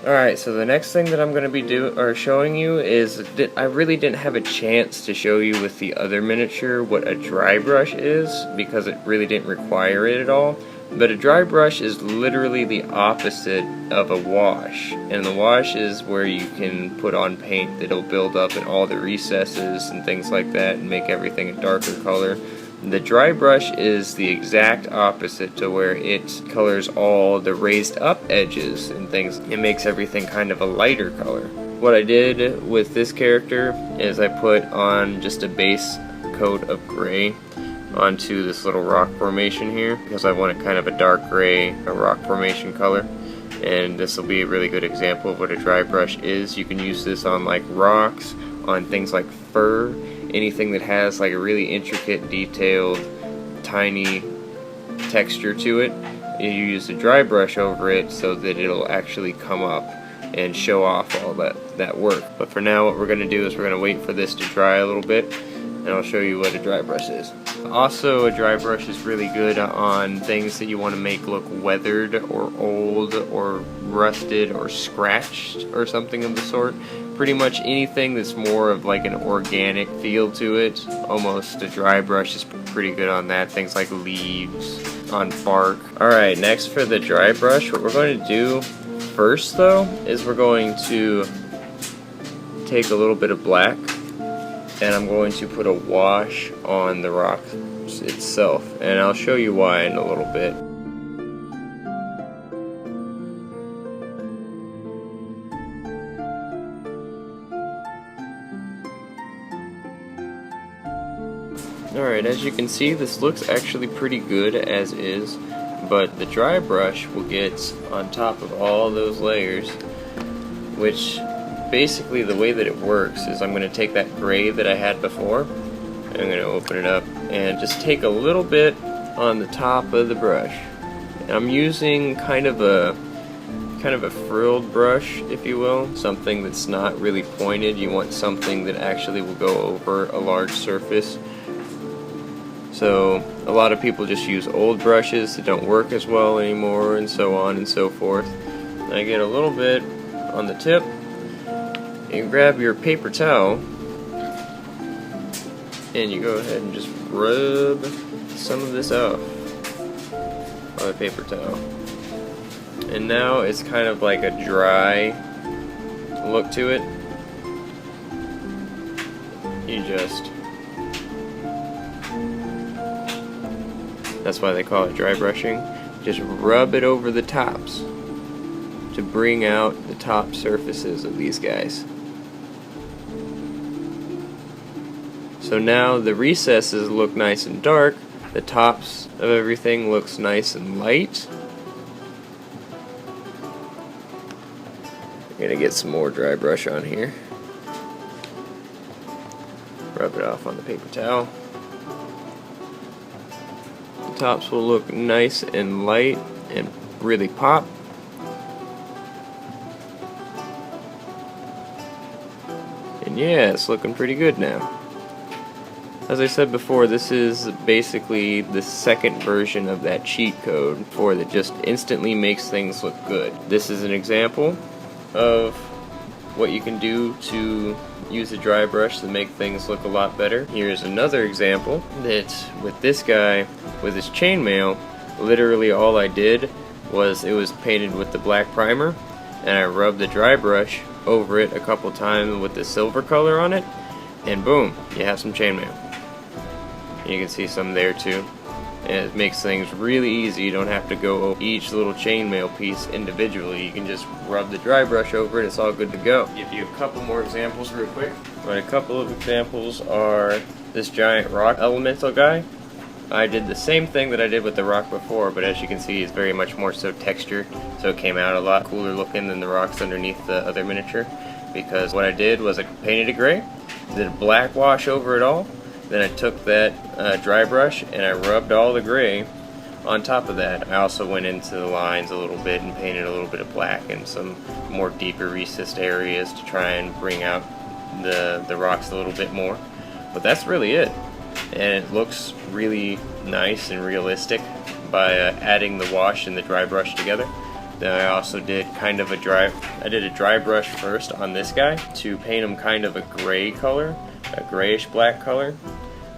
Alright, so the next thing that I'm going to be showing you is I really didn't have a chance to show you with the other miniature what a dry brush is because it really didn't require it at all. But a dry brush is literally the opposite of a wash, and the wash is where you can put on paint that'll build up in all the recesses and things like that and make everything a darker color. The dry brush is the exact opposite, to where it colors all the raised up edges and things. It makes everything kind of a lighter color. What I did with this character is I put on just a base coat of gray onto this little rock formation here because I wanted kind of a dark gray rock formation color, and this will be a really good example of what a dry brush is. You can use this on like rocks, on things like fur, anything that has like a really intricate, detailed, tiny texture to it. You use a dry brush over it so that it'll actually come up and show off all that work. But for now, what we're going to do is we're going to wait for this to dry a little bit, and I'll show you what a dry brush is. Also, a dry brush is really good on things that you want to make look weathered or old or rusted or scratched or something of the sort. Pretty much anything that's more of like an organic feel to it. Almost a dry brush is pretty good on that. Things like leaves, on bark. Alright, next for the dry brush, what we're going to do first though is we're going to take a little bit of black, and I'm going to put a wash on the rock itself, and I'll show you why in a little bit. Alright, as you can see, this looks actually pretty good as is, but the dry brush will get on top of all those layers, which basically the way that it works is I'm going to take that gray that I had before, and I'm going to open it up and just take a little bit on the top of the brush. And I'm using kind of a frilled brush, if you will, something that's not really pointed. You want something that actually will go over a large surface. So a lot of people just use old brushes that don't work as well anymore, and so on and so forth. And I get a little bit on the tip. You grab your paper towel and you go ahead and just rub some of this off on the paper towel. And now it's kind of like a dry look to it. You just, that's why they call it dry brushing. Just rub it over the tops to bring out the top surfaces of these guys. So now the recesses look nice and dark, the tops of everything looks nice and light. I'm gonna get some more dry brush on here. Rub it off on the paper towel. The tops will look nice and light and really pop. And yeah, it's looking pretty good now. As I said before, this is basically the second version of that cheat code that just instantly makes things look good. This is an example of what you can do to use a dry brush to make things look a lot better. Here's another example that with this guy, with his chainmail, literally all I did was it was painted with the black primer, and I rubbed the dry brush over it a couple times with the silver color on it, and boom, you have some chainmail. You can see some there too, and it makes things really easy. You don't have to go over each little chainmail piece individually. You can just rub the dry brush over it, it's all good to go. Give you a couple more examples real quick. But a couple of examples are this giant rock elemental guy. I did the same thing that I did with the rock before, but as you can see, it's very much more so textured, so it came out a lot cooler looking than the rocks underneath the other miniature. Because what I did was I painted it gray, did a black wash over it all, then I took that dry brush and I rubbed all the gray on top of that. I also went into the lines a little bit and painted a little bit of black in some more deeper recessed areas to try and bring out the rocks a little bit more. But that's really it. And it looks really nice and realistic by adding the wash and the dry brush together. Then I also did kind of a dry brush first on this guy to paint him kind of a gray color, a grayish black color.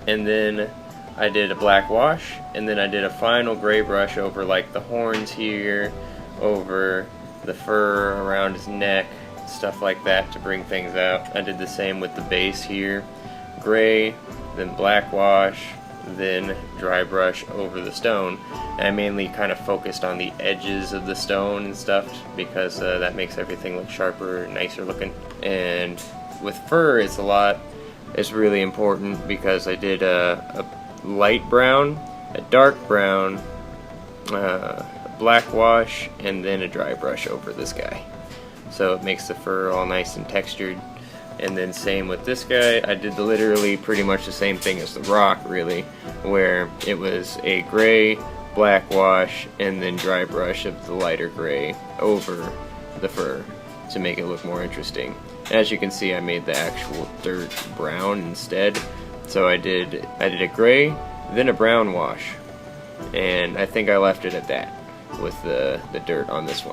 And then I did a black wash, and then I did a final gray brush over like the horns here, over the fur around his neck, stuff like that to bring things out. I did the same with the base here, gray, then black wash, then dry brush over the stone. And I mainly kind of focused on the edges of the stone and stuff because that makes everything look sharper, nicer looking. And with fur, it's really important because I did a light brown, a dark brown, a black wash, and then a dry brush over this guy. So it makes the fur all nice and textured. And then same with this guy, I did literally pretty much the same thing as the rock, really, where it was a gray, black wash, and then dry brush of the lighter gray over the fur to make it look more interesting. As you can see, I made the actual dirt brown instead. So I did a gray, then a brown wash, and I think I left it at that with the dirt on this one.